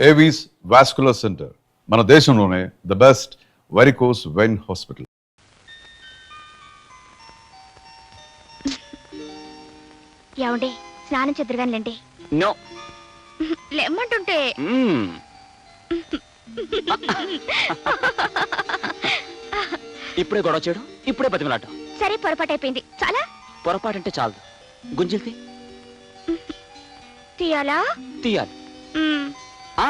Avis vascular centre మన దేశంలోనే the best varicose vein hospital. ఏమండి స్నానం చెద్దరుగానిలేండి. నో లెమ్మంటుంటే ఇప్పుడే గొడవ చేయడం, ఇప్పుడే బతిమలాటం. సరే పొరపాటు అయిపోయింది. చాలా పొరపాటంటే చాలదు. గుంజిల్తి తీయాలా? తీయాలి. ఆ,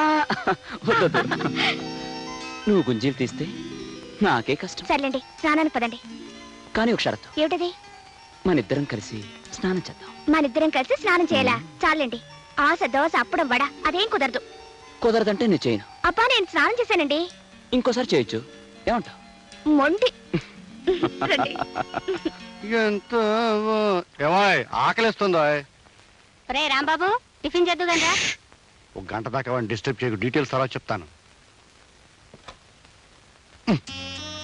వద్దొద్దు. నువ్వు గుంజీలు తీస్తే నాకే కష్టం. సర్లేండి స్నానానికి పదండి. కానీ ఒక షరతు. ఏమిటది? మనిద్దరం కలిసి స్నానం చేద్దాం. మనిద్దరం కలిసి స్నానం చేయాలా? చాలండి. ఆశ దోశ అప్పడం వడ అదేం కుదరదు. కుదరదంటే నేను చేయను. అబ్బా నేను స్నానం చేశానండి. ఇంకోసారి చేయొచ్చు. ఏమంటావు? మొండి. ఎంత ఏమాయ్ ఆకలిస్తుందా? రే రాంబాబు టిఫిన్ చేద్దుగా. ఒక గంట దాకా వాడిని డిస్టర్బ్ చేయకు. డీటెయిల్స్ తర్వాత చెప్తాను.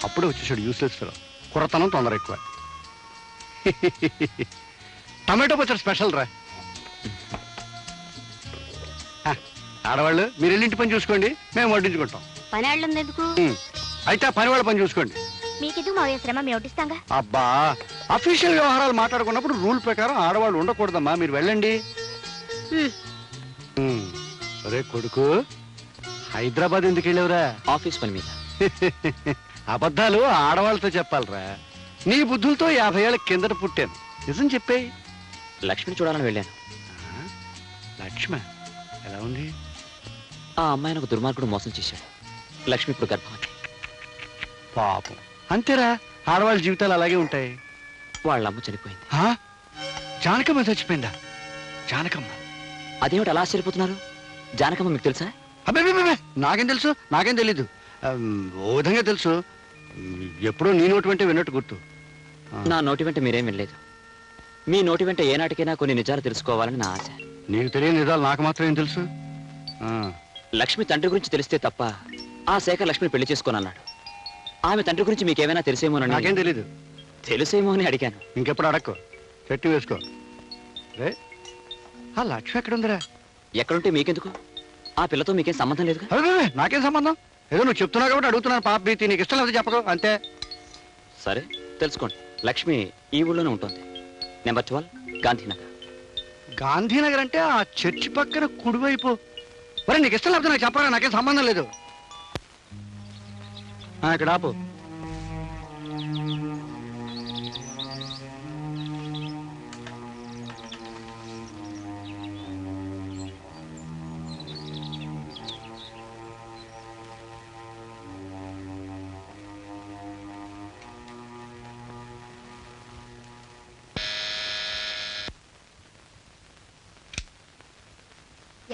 అప్పుడే వచ్చేసాడు యూస్లెస్ ఫెలో. కుర్రతనం తొందర ఎక్కువ. టమాటో పచ్చడి స్పెషల్ రా. ఆడవాళ్ళు మీరు వెళ్ళి ఇంటి పని చూసుకోండి, మేము వడ్డించుకుంటాం. పని వాళ్ళు ఎందుకు? అయితే ఆ పని వాళ్ళ పని చూసుకోండి. మీకెందుకు మా శ్రమ, మేము వడ్డిస్తాంగా. అబ్బా అఫీషియల్ వ్యవహారాలు మాట్లాడుకున్నప్పుడు రూల్ ప్రకారం ఆడవాళ్ళు ఉండకూడదమ్మా. మీరు వెళ్ళండి. అరే కొడుకు, హైదరాబాద్ ఎందుకు వెళ్ళావురా? ఆఫీస్ పని మీద. అబద్ధాలు ఆడవాళ్ళతో చెప్పాలరా. నీ బుద్ధులతో 50 ఏళ్ళ కిందట పుట్టాను. నిజం చెప్పేయి. లక్ష్మిని చూడాలని వెళ్ళాను. లక్ష్మ ఎలా ఉంది? ఆ అమ్మాయిని ఒక దుర్మార్గుడు మోసం చేశాడు. లక్ష్మి ఇప్పుడు గర్భవతి. పాపం అంతేరా, ఆడవాళ్ళ జీవితాలు అలాగే ఉంటాయి. వాళ్ళ అమ్మ చనిపోయింది. జానకమ్మ చచ్చిపోయిందా? జానకమ్మ? అదేమిటి అలా ఆశ్చర్యపోతున్నారు? జానకమ్మ మీకు తెలుసా? అబ్బే నాకేం తెలుసు, నాకేం తెలీదు. ఓ విధంగా తెలుసు. ఎప్పుడో నీ నోటి వెంటే విన్నట్టు గుర్తు. నా నోటి వెంట మీరేం వినలేదు. మీ నోటి వెంట ఏనాటికైనా కొన్ని నిజాలు తెలుసుకోవాలని నా ఆశ. నీకు తెలియని నిజాలు నాకు మాత్రం ఏం తెలుసు? లక్ష్మి తండ్రి గురించి తెలిస్తే తప్ప ఆ శేఖర్ లక్ష్మిని పెళ్లి చేసుకోనన్నాడు. ఆమె తండ్రి గురించి మీకేమైనా తెలిసేమోనని. నాకేం తెలీదు. తెలుసేమో అని అడిగాను. ఇంకెప్పుడు అడక్కో, చెట్టు వేసుకో. రే ఆ లక్ష్మి ఎక్కడుందిరా? ఎక్కడుంటే మీకెందుకు? ఆ పిల్లతో మీకేం సంబంధం లేదుగా. నాకేం సంబంధం? ఏదో నువ్వు చెప్తున్నావు కాబట్టి అడుగుతున్నాను. పాప భీతి, నీకు ఇష్టం లేదు చెప్పదు అంతే. సరే తెలుసుకోండి. లక్ష్మి ఈ ఊళ్ళోనే ఉంటుంది. నెంబర్ 12 గాంధీనగర్. గాంధీనగర్ అంటే ఆ చర్చి పక్కన కుడివైపు. మరి నీకు ఇష్టం లేకపోతే నాకు చెప్పరా, నాకేం సంబంధం లేదు. ఇక్కడ ఆపు.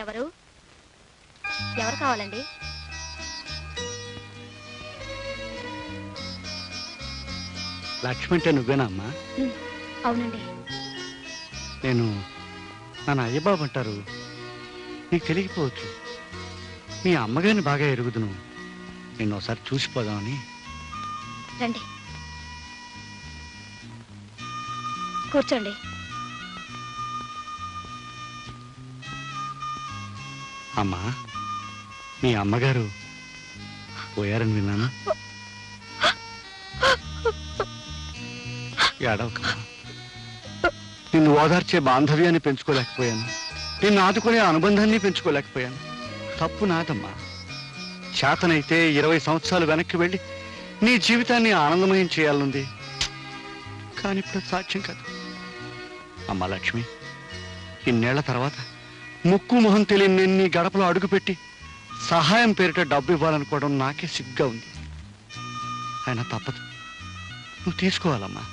ఎవరు ఎవరు కావాలండి? లక్ష్మి అంటే నువ్వేనా అమ్మా? అవునండి. నేను నన్ను అయ్యబాబు అంటారు. నీకు తెలియకపోవచ్చు. మీ అమ్మగారిని బాగా ఎరుగుదును. నిన్ను ఒకసారి చూసిపోదామని. రండి కూర్చోండి. అమ్మా, మీ అమ్మగారు పోయారని విన్నాను. ఏడవకమ్మా. నిన్ను ఓదార్చే బాంధవ్యాన్ని పెంచుకోలేకపోయాను. నిన్ను ఆదుకునే అనుబంధాన్ని పెంచుకోలేకపోయాను. తప్పు నాదమ్మా. చేతనైతే 20 సంవత్సరాలు వెనక్కి వెళ్ళి నీ జీవితాన్ని ఆనందమయం చేయాలనుంది. కానీ ఇప్పుడు సాధ్యం కాదు. అమ్మా లక్ష్మి, ఇన్నేళ్ల తర్వాత ముక్కు మొహం తెలియని నేను నీ గడపలో అడుగుపెట్టి సహాయం పేరిట డబ్బు ఇవ్వాలనుకోవడం నాకే సిగ్గా ఉంది. అయినా తప్పదు. నువ్వు తీసుకోవాలమ్మా.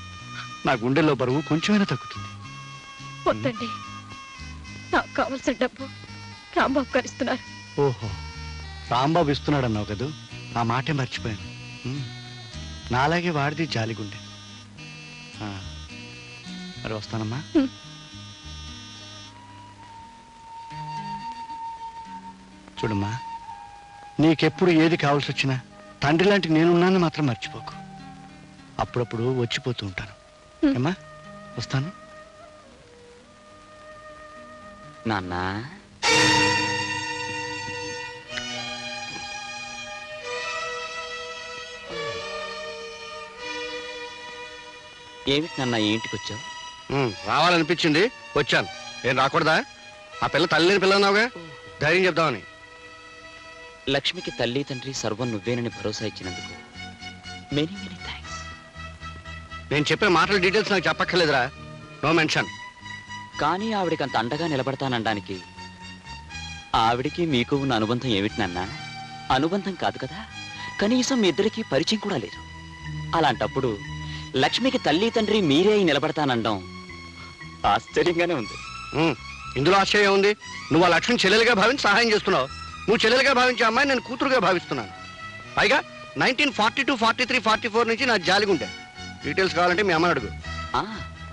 నా గుండెల్లో బరువు కొంచెమైనా తగ్గుతుంది. వద్దండి, నాకు కావాల్సిన డబ్బు రాంబాబు గారు ఇస్తున్నారు. ఓహో, రాంబాబు ఇస్తున్నాడు అన్నావు కదూ, ఆ మాటే మర్చిపోయాను. నాలాగే వాడిది జాలిగుండె. మరి వస్తానమ్మా. చూడమ్మా, నీకెప్పుడు ఏది కావాల్సి వచ్చినా తండ్రి లాంటి నేనున్నాను మాత్రం మర్చిపోకు. అప్పుడప్పుడు వచ్చిపోతూ ఉంటాను. ఏమ్మా, వస్తాను. నాన్న ఏమిటి నాన్న ఈ ఇంటికి వచ్చావు? రావాలనిపించింది, వచ్చాను. ఏం రాకూడదా? ఆ పిల్ల తల్లి లేని పిల్ల అన్నావుగా, ధైర్యం చెప్దామని. లక్ష్మికి తల్లి తండ్రి సర్వం నువ్వేనని భరోసా ఇచ్చినందుకు మెనీ మెనీ థ్యాంక్స్. నేను చెప్పే మాటల డీటెయిల్స్ నాకు చెప్పక్కర్లేదురా, నో మెన్షన్. కానీ ఆవిడికి అంత అండగా నిలబడతానడానికి ఆవిడికి మీకు ఉన్న అనుబంధం ఏమిటి నాన్న? అనుబంధం కాదు కదా, కనీసం మీ ఇద్దరికి పరిచయం కూడా లేదు. అలాంటప్పుడు లక్ష్మికి తల్లి తండ్రి మీరే అయి నిలబడతానండం ఆశ్చర్యంగానే ఉంది. ఇందులో ఆశ్చర్యం ఉంది? నువ్వు ఆ లక్ష్మిని చెల్లెలుగా భావించి సహాయం చేస్తున్నావు. నువ్వు చెల్లెలుగా భావించే అమ్మాయి నేను కూతురుగా భావిస్తున్నాను. పైగా 1942, 43, 44 నుంచి నా జాలిగుంటే. డీటెయిల్స్ కావాలంటే మీ అమ్మని అడుగు.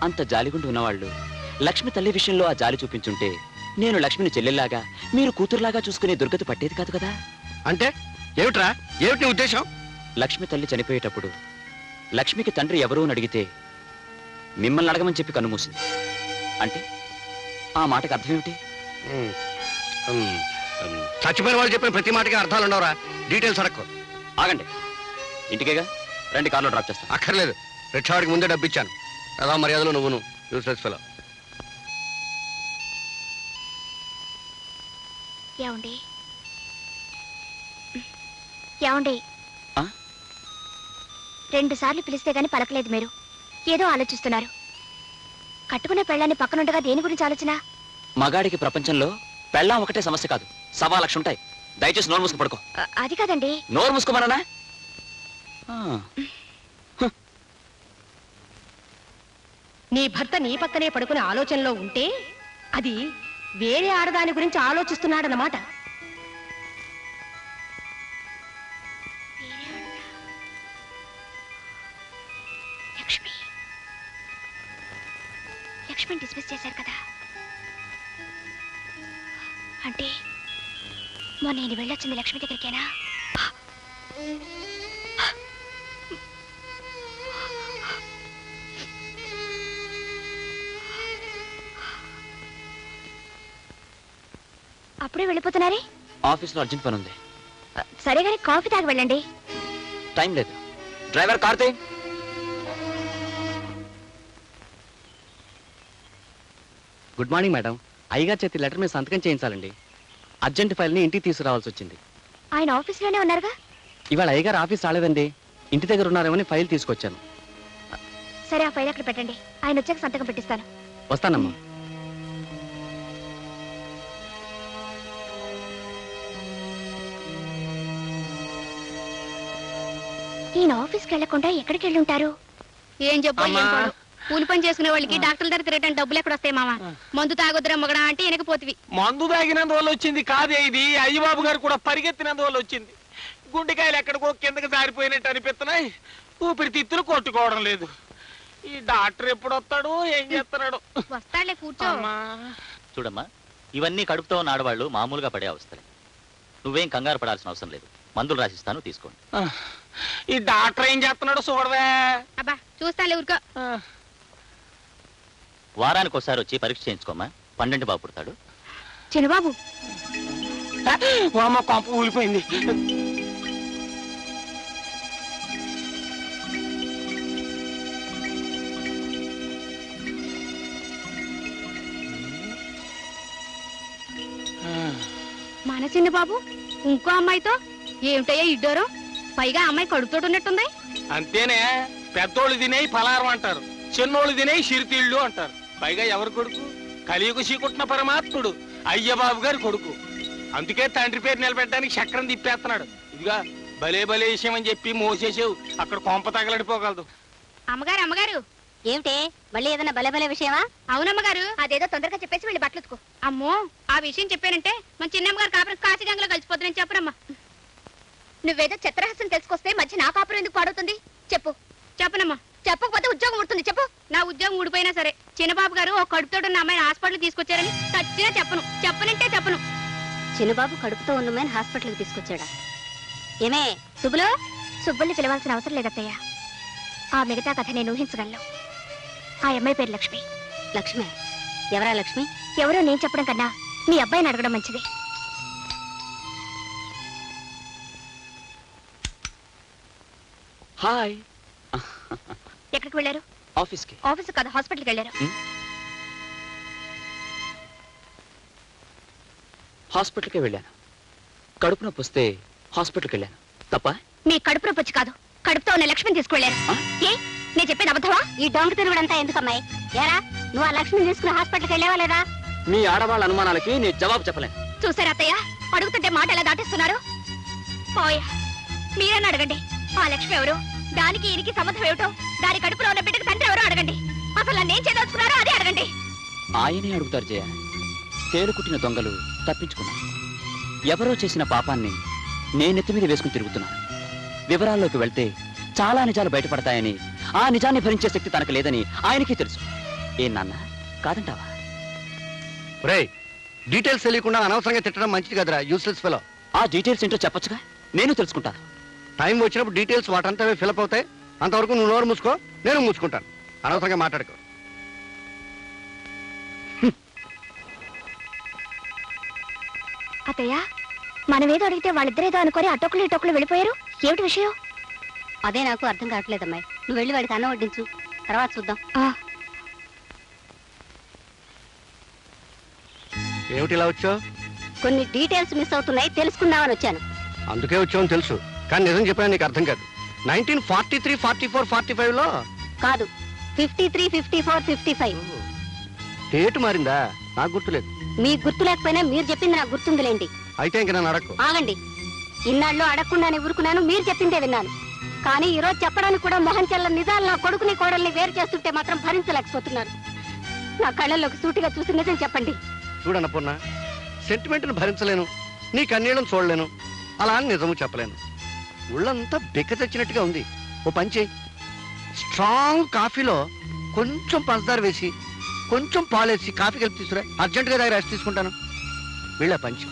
అంత జాలిగుండి ఉన్నవాళ్ళు లక్ష్మి తల్లి విషయంలో ఆ జాలి చూపించుంటే నేను లక్ష్మిని చెల్లెల్లాగా మీరు కూతురులాగా చూసుకునే దుర్గతి పట్టేది కాదు కదా. అంటే ఏమిట్రా, ఏమిటి నీ ఉద్దేశం? లక్ష్మి తల్లి చనిపోయేటప్పుడు లక్ష్మికి తండ్రి ఎవరూ అని అడిగితే మిమ్మల్ని అడగమని చెప్పి కన్నుమూసింది. అంటే ఆ మాటకు అర్థం ఏమిటి? చచ్చిపోయిన వాళ్ళు చెప్పిన ప్రతి మాటకి అర్థాలు ఉండవురా. డీటెయిల్స్ అడక్కు. ఆగండి, ఇంటికేగా రండి, కార్లో డ్రాప్ చేస్తాను. అక్కర్లేదు, రిక్షావాడికి ముందే డబ్బిచ్చాను. అదా మర్యాదలో నువ్వును యూస్లెస్ ఫెలో. ఏమండి ఏమండి, 2 సార్లు పిలిస్తే గాని పలకలేదు మీరు. ఏదో ఆలోచిస్తున్నారు. కట్టుకునే పెళ్ళాన్ని పక్కనుండగా దేని గురించి ఆలోచన? మగాడికి ప్రపంచంలో పెళ్ళాం ఒకటే సమస్య కాదు, 1.25 లక్షలు ఉంటాయి. దయచేసి నోరు మూసుకు పడుకో. అది కాదండి. నోరు మూసుకోమన్నా? నీ భర్త నీ పక్కనే పడుకునే ఆలోచనలో ఉంటే అది వేరే ఆడదాని గురించి ఆలోచిస్తున్నాడన్నమాట. లక్ష్మి, లక్ష్మిని డిస్మిస్ చేశారు కదా. అంటే మొన్న నేను వెళ్ళొచ్చింది లక్ష్మి దగ్గరికేనా? అప్పుడే వెళ్ళిపోతున్నారే? ఆఫీస్లో అర్జెంట్ పని ఉంది. సరే గానీ కాఫీ తాగి వెళ్ళండి. టైం లేదు. Driver Karthi. Good morning madam. అయ్యగారి చేతి లెటర్ మీద సంతకం చేయించాలండి. అర్జెంట్ ఫైల్ని ఇంటికి తీసుకురావాల్సి వచ్చింది. ఆయన ఆఫీస్లోనే ఉన్నారుగా? ఇవాళ అయ్యగారు ఆఫీస్ రాలేదండి, ఇంటి దగ్గర ఉన్నారేమని ఫైల్ తీసుకొచ్చాను. సరే, ఆ ఫైల్ అక్కడ పెట్టండి. ఆయన వచ్చాక సంతకం పెట్టిస్తాను. వస్తానమ్మా. ఈయన ఆఫీస్కి వెళ్లకుండా ఎక్కడికి వెళ్ళి ఉంటారు? ఏం చెప్పు, కూలి పని చేసుకునే వాళ్ళకి డాక్టర్ దగ్గర తిరగటం డబ్బులు ఎక్కడ వస్తాయి మామ? మందు తాగొద్దురా మగడా అంటే వెనకపోతివి. మందు తాగినందువల్ల వచ్చింది కాదే ఇది. అయ్యబాబు గారు కూడా పరిగెత్తినందువల్ల వచ్చింది. గుండెకాయలు ఎక్కడికో కిందకి జారిపోయినట్టు అనిపిస్తున్నాయి. ఊపిరితిత్తులు కొట్టుకోవడం లేదు. ఈ డాక్టర్ ఎప్పుడు వస్తాడు, ఏం చేస్తున్నాడు? వస్తాడులే, కూర్చో. చూడమ్మా, ఇవన్నీ కడుపుతో ఉన్న ఆడవాళ్ళు మామూలుగా పడే అవస్థలే. నువ్వేం కంగారు పడాల్సిన అవసరం లేదు. మందులు రాసిస్తాను, తీసుకోండి. ఈ డాక్టర్ ఏం చేస్తున్నాడు చూడవే. అబ్బా చూస్తానులే, ఊరుకో. వారానికి ఒకసారి వచ్చి పరీక్ష చేయించుకోమ్మా. 12 బాబు పుడతాడు. చిన్నబాబు, అమ్మ కొంప ఊలిపోయింది. మన చిన్న బాబు ఇంకో అమ్మాయితో ఏమిటయ్యా ఇడ్డోరు? పైగా అమ్మాయి కడుపుతోటి ఉన్నట్టుంది. అంతేనే, పెద్దోళ్ళు తినేయి పలారం అంటారు, చిన్నోళ్ళు తినేయి సిరితీళ్ళు అంటారు. పైగా ఎవరు కొడుకు? కలియుగ శ్రీకుట్న పరమాత్ముడు అయ్యబాబు గారి కొడుకు. అందుకే తండ్రి పేరు నిలబెట్టడానికి చక్రం తిప్పేస్తున్నాడు. ఇదిగా భలే భలే విషయం అని చెప్పి మోసేసావు, అక్కడ కొంప తగలడిపోగలదు. అమ్మగారు, అమ్మగారు, ఏమిటే మళ్ళీ ఏదైనా బలబల విషయమా? అవునమ్మగారు. అదేదో తొందరగా చెప్పేసి వెళ్ళి బట్టలు ఉతుకో. అమ్మో, ఆ విషయం చెప్పానంటే మన చిన్నమ్మగారు కాపురం కాశీగంగలో కలిసిపోతుందని చెప్పరమ్మా. నువ్వేదో చిత్రహాసం తెలుసుకొస్తే మధ్య నా కాపురం ఎందుకు పాడవుతుంది? చెప్పు. చెప్పనమ్మా. చెప్పకపోతే ఉద్యోగం ఊడుతుంది. చెప్పు. నా ఉద్యోగం ఊడిపోయినా సరే చిన్నబాబు గారు ఒక కడుపుతోటి అమ్మాయిని హాస్పిటల్ తీసుకొచ్చారని చచ్చినా చెప్పను. చెప్పనంటే చెప్పను. చిన్నబాబు కడుపుతో ఉన్నమని హాస్పిటల్కి తీసుకొచ్చాడా? ఏమే సుబ్బులు? సుబ్బుల్ని పిలవాల్సిన అవసరం లేదత్తయ్య. ఆ మిగతా కథ నేను ఊహించగలను. ఆ అమ్మాయి పేరు లక్ష్మి. లక్ష్మి? ఎవరా లక్ష్మి? ఎవరో నేను చెప్పడం కన్నా మీ అబ్బాయిని అడగడం మంచిది. హాయ్. ఎక్కడికి వెళ్ళారు? ఆఫీస్కి. ఆఫీస్ కాదు, హాస్పిటల్కి వెళ్ళారు. హాస్పిటల్కి వెళ్ళాను. కడుపు నొప్పి వస్తే హాస్పిటల్కి వెళ్ళాను. తప్ప? మీ కడుపు నొప్పి వచ్చి కాదు, కడుపుతో ఉన్న లక్ష్మిని తీసుకువెళ్ళారు. ఏ నేను చెప్పేది అబద్ధమా? ఈ డొంక తిరుగుడంతా ఎందుకమ్మాయి? ఏరా నువ్వు ఆ లక్ష్మిని తీసుకుని హాస్పిటల్కి వెళ్ళావా లేదా? మీ ఆడవాళ్ళ అనుమానాలకి నేను జవాబు చెప్పలేను. చూసారా అత్తయ్య, అడుగుతుంటే మాట ఎలా దాటిస్తున్నారు? పోయా మీరన్నా అడగండి, ఆ లక్ష్మి ఎవరు, దానికి ఈయనకి సంబంధం ఏమిటో, దాని కడుపులో ఉన్న బిడ్డకు తండ్రి ఎవరో అడగండి. అసలు నన్ను ఏం చేయదలుచుకున్నారో అదే అడగండి. ఆయనే అడుగుతారు జయ. తేలుకుట్టిన దొంగలు తప్పించుకున్నారు. ఎవరో చేసిన పాపాన్ని నేనెత్తి మీద వేసుకుని తిరుగుతున్నాను. వివరాల్లోకి వెళ్తే చాలా నిజాలు బయటపడతాయని, ఆ నిజాన్ని భరించే శక్తి తనకు లేదని ఆయనకి తెలుసు. ఏం నాన్న, కాదంటావా? రే, డీటెయిల్స్ తెలియకుండా అనవసరంగా తిట్టడం మంచిది కదరా, యూస్లెస్ ఫెలో. ఆ డీటెయిల్స్ ఏంటో చెప్పొచ్చుగా, నేను తెలుసుకుంటాను. టైం వచ్చినప్పుడు డీటెయిల్స్ వాటంతా ఫిలప్ అవుతాయి. అంతవరకు నువ్వు నోరు మూసుకో, నేను మూసుకుంటాను. అనవసరంగా మాట్లాడుకో. అత్తయ్య, మనమేదో అడిగితే వాళ్ళిద్దరేదో అనుకొని అటొక్కలు ఇటొక్కలు వెళ్ళిపోయారు. ఏమిటి విషయం? అదే నాకు అర్థం కావట్లేదమ్మాయి. నువ్వు వెళ్ళి వాడికి అన్నం వడ్డించు, తర్వాత చూద్దాం. ఏమిటి ఇలా వచ్చావు? కొన్ని డీటెయిల్స్ మిస్ అవుతున్నాయి, తెలుసుకుందామని వచ్చాను. అందుకే వచ్చావని తెలుసు, కానీ నిజం చెప్పినా నీకు అర్థం కాదు. 1943, 44, 45లో కాదు, 53, 54, 55. డేట్ మారిందా? నాకు గుర్తులేదు. మీకు గుర్తు లేకపోయినా మీరు చెప్పింది నాకు గుర్తుందిలేండి. అయితే ఇంక నన్ను అడక్కు. ఆగండి, ఇన్నాళ్ళు అడగకుండానే ఊరుకున్నాను, మీరు చెప్పిందే విన్నాను. కానీ ఈ రోజు చెప్పడానికి కూడా మొహం చెల్ల నిజాలు నా కొడుకుని కోడల్ని వేరు చేస్తుంటే మాత్రం భరించలేకపోతున్నారు. నా కళ్ళల్లోకి సూటిగా చూసి నిజం చెప్పండి. చూడన్నపూర్ణ, సెంటిమెంట్ను భరించలేను, నీ కన్నీళ్ళను చూడలేను, అలా అని నిజము చెప్పలేను. ఒళ్ళంతా బెక్క తెచ్చినట్టుగా ఉంది. ఓ పని చేయి, స్ట్రాంగ్ కాఫీలో కొంచెం పంచదార వేసి కొంచెం పాలేసి కాఫీ కలిపి తీసుకురా. అర్జెంటుగా దగ్గర రెస్ట్ తీసుకుంటాను. వెళ్ళా పంచి.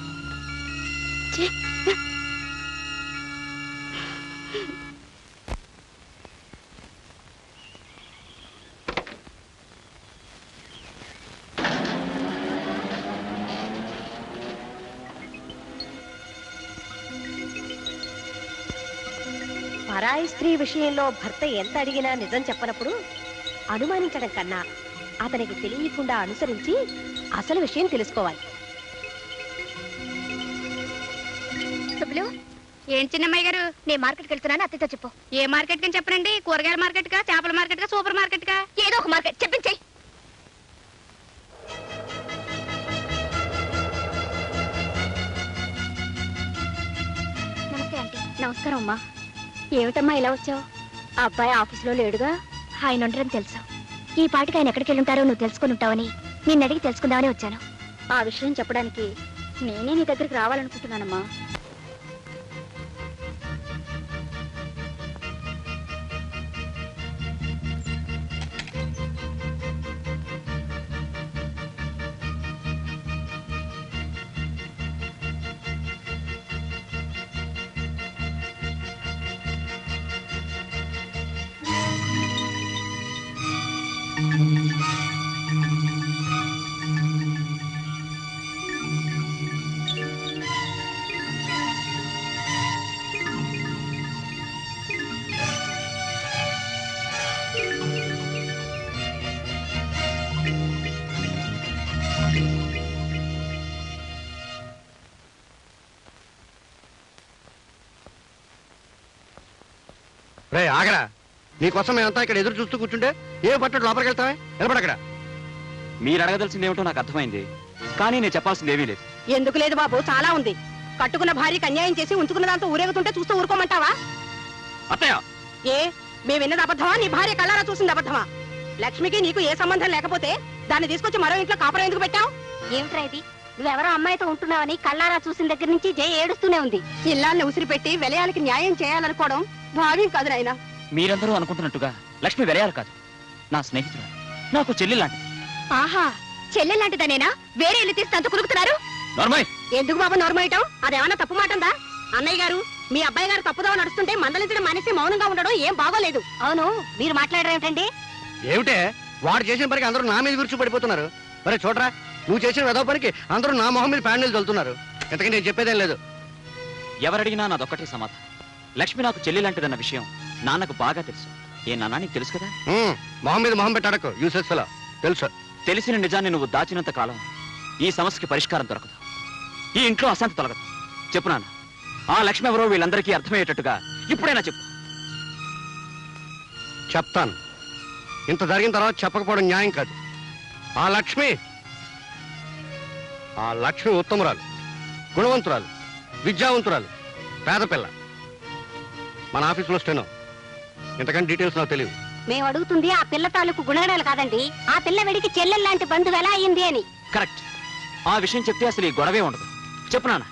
పరాయి స్త్రీ విషయంలో భర్త ఎంత అడిగినా నిజం చెప్పనప్పుడు అనుమానించడం కన్నా అతనికి తెలియకుండా అనుసరించి అసలు విషయం తెలుసుకోవాలి. సుబ్బులు, ఏం చిన్నమ్మాయి గారు? నేను మార్కెట్కి వెళ్తున్నాను, అత్తయ్యతో చెప్పు. ఏ మార్కెట్ అని చెప్పనండి? కూరగాయల మార్కెట్ గా, చేపల మార్కెట్ గా, సూపర్ మార్కెట్ గా? ఏదో ఒక మార్కెట్ చెప్పించేయి. నమస్తే ఆంటీ. నమస్కారం అమ్మా. ఏమిటమ్మా ఇలా వచ్చావు? ఆ అబ్బాయి ఆఫీసులో లేడుగా? ఆయన ఉండరని తెలుసు. ఈ పాటికి ఆయన ఎక్కడికి వెళ్ళుంటారో నువ్వు తెలుసుకుని ఉంటావని నిన్ను అడిగి తెలుసుకుందామని వచ్చాను. ఆ విషయం చెప్పడానికి నేనే నీ దగ్గరికి రావాలనుకుంటున్నానమ్మా. రే ఆగరా, నీకోసం మేమంతా ఇక్కడ ఎదురు చూస్తూ కూర్చుంటే ఏ పట్టు లోపలికి వెళ్తావే? నిలబడక్కడ. మీరు అడగదలసిందేమిటో నాకు అర్థమైంది, కానీ నేను చెప్పాల్సింది ఏమీ లేదు. ఎందుకు లేదు బాబు, చాలా ఉంది. కట్టుకున్న భార్యకి అన్యాయం చేసి ఉంచుకున్న దాంతో ఊరేగుతుంటే చూస్తూ ఊరుకోమంటావా? అత్తయ్య, ఏ మేము విన్నది అబద్ధమా? నీ భార్య కళ్ళారా చూసింది అబద్ధమా? లక్ష్మికి నీకు ఏ సంబంధం లేకపోతే దాన్ని తీసుకొచ్చి మరో ఇంట్లో కాపురం ఎందుకు పెట్టావు? ఏమిట్రా ఇది? నువ్వెవరో అమ్మాయితో ఉంటున్నావని కళ్ళారా చూసిన దగ్గర నుంచి జయ ఏడుస్తూనే ఉంది. ఇల్లాన్ని ఉసిరి పెట్టి వెలయాలకి న్యాయం చేయాలనుకోవడం భావ్యం కాదు నాయనా. మీరందరూ అనుకుంటున్నట్టుగా లక్ష్మి వెలయాలి కాదు, నా స్నేహితురాలు, నాకు చెల్లి లాంటిది. ఆహా, చెల్లెలాంటిదనేనా? వేరే ఇల్లు తీసి తంతు కులుకుతున్నారు. ఎందుకు బాబు నోర్మోయటం? అదేమన్నా తప్పు మాటందా? అన్నయ్య గారు, మీ అబ్బాయి గారు తప్పుదో నడుస్తుంటే మందలించడం మానేసి మౌనంగా ఉండడం ఏం బాగోలేదు. అవును, మీరు మాట్లాడరేమిటండి? ఏమిటే, వాడు చేసిన పనికి అందరూ నా మీద విరుచు పడిపోతున్నారు. మరి చూడరా, నువ్వు చేసిన వెదవ పనికి అందరూ నా మొహం మీద ప్యాండిల్ చల్లుతున్నారు. ఎంతకీ నేను చెప్పేదేం లేదు. ఎవరడిగినా నాదొక్కటే సమాధానం. లక్ష్మి నాకు చెల్లి లాంటిదన్న విషయం నాన్నకు బాగా తెలుసు. ఏ నాన్న నీకు తెలుసు కదా? మొహం మీద మొహం పెట్టాడకు యూసెస్ ఫెలో. తెలుసు. తెలిసిన నిజాన్ని నువ్వు దాచినంత కాలం ఈ సమస్యకి పరిష్కారం దొరకదు, ఈ ఇంట్లో అశాంతి తొలగదు. చెప్పు నాన్న, ఆ లక్ష్మి ఎవరో వీళ్ళందరికీ అర్థమయ్యేటట్టుగా ఇప్పుడైనా చెప్పు. చెప్తాను. ఇంత జరిగిన తర్వాత చెప్పకపోవడం న్యాయం కాదు. ఆ లక్ష్మి ఉత్తమురాలు, గుణవంతురాలు, విద్యావంతురాలు, పేద పిల్ల. మన ఆఫీసులో స్టెనో. ఇంతకంటే డీటెయిల్స్ నాకు తెలియదు. మేము అడుగుతుంది ఆ పిల్ల తాలూకు గుణగణాలు కాదండి, ఆ పిల్ల వెడికి చెల్లెలు లాంటి బంధువు ఎలా అయింది అని. కరెక్ట్. ఆ విషయం చెప్తే అసలు ఈ గొడవే ఉండదు. చెప్పు నాన్న.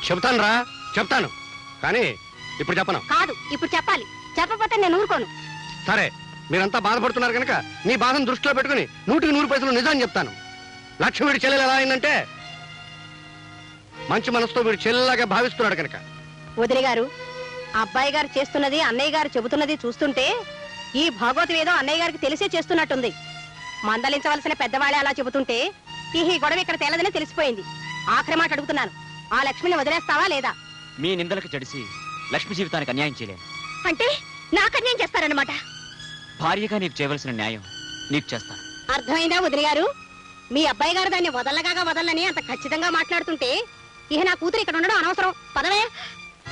చెప్తాను రా, చెప్తాను. కానీ ఇప్పుడు చెప్పను. కాదు, ఇప్పుడు చెప్పాలి. చెప్పకపోతే నేను ఊరుకోను. సరే, మీరంతా బాధపడుతున్నారు కనుక మీ బాధను దృష్టిలో పెట్టుకుని 100% నిజాన్ని చెప్తాను. లక్ష్మి వీడి చెల్లెలు ఎలా అయిందంటే మంచి మనసుతో వీడు చెల్లెలాగా భావిస్తున్నాడు కనుక. వదిలి గారు, అబ్బాయి గారు చేస్తున్నది అన్నయ్య గారు చెబుతున్నది చూస్తుంటే ఈ భాగవతం ఏదో అన్నయ్య గారికి తెలిసే చేస్తున్నట్టుంది. మందలించవలసిన పెద్దవాళ్ళే అలా చెబుతుంటే ఈ గొడవ ఇక్కడ తేలదని తెలిసిపోయింది. ఆఖరి మాట అడుగుతున్నాను, ఆ లక్ష్మిని వదిలేస్తావా లేదా? మీ నిందలకు చెడిసి లక్ష్మి జీవితానికి అన్యాయం చేయలేను. అంటే నాకు అన్యాయం చేస్తారన్నమాట. భార్యగా నీకు చేయవలసిన న్యాయం నీకు చేస్తాను. అర్థమైందా వదిలి గారు? మీ అబ్బాయి గారు దాన్ని వదలని అంత ఖచ్చితంగా మాట్లాడుతుంటే ఇహ నా కూతురు ఇక్కడ ఉండడం అనవసరం. పదవే.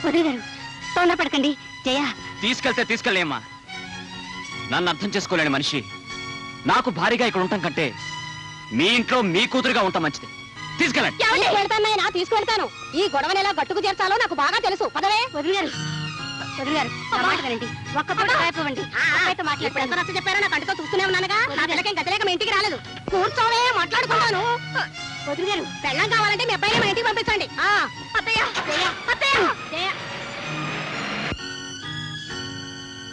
వదిలి గారు, తొందరపడకండి. జయ, తీసుకెళ్తే తీసుకెళ్ళేమ్మా. నన్ను అర్థం చేసుకోలేని మనిషి నాకు భారీగా ఇక్కడ ఉండటం కంటే మీ ఇంట్లో మీ కూతురుగా ఉంటాం మంచిది. తీసుకెళ్ళండి. వెళ్తానైనా తీసుకెళ్తాను. ఈ గొడవని ఎలా గట్టుకు చేర్చాలో నాకు బాగా తెలుసు. పదవే. వదిలి గారు, వదిలి గారు, నా మాట వినండి. ఒక్క పూట కాయపవ్వండి. అబ్బాయితో ఇప్పుడు ఎంత నచ్చ చెప్పారో నా కంటితో చూస్తూనే ఉన్నానుగా. నా పిల్లకేం గతిలేక మీ ఇంటికి రాలేదు. కూర్చోవే, మాట్లాడుకుంటాను. వదిలి గారు, పెళ్ళం కావాలంటే మీ అబ్బాయిని మా ఇంటికి పంపించండి. అత్తయ్య, అత్తయ్య,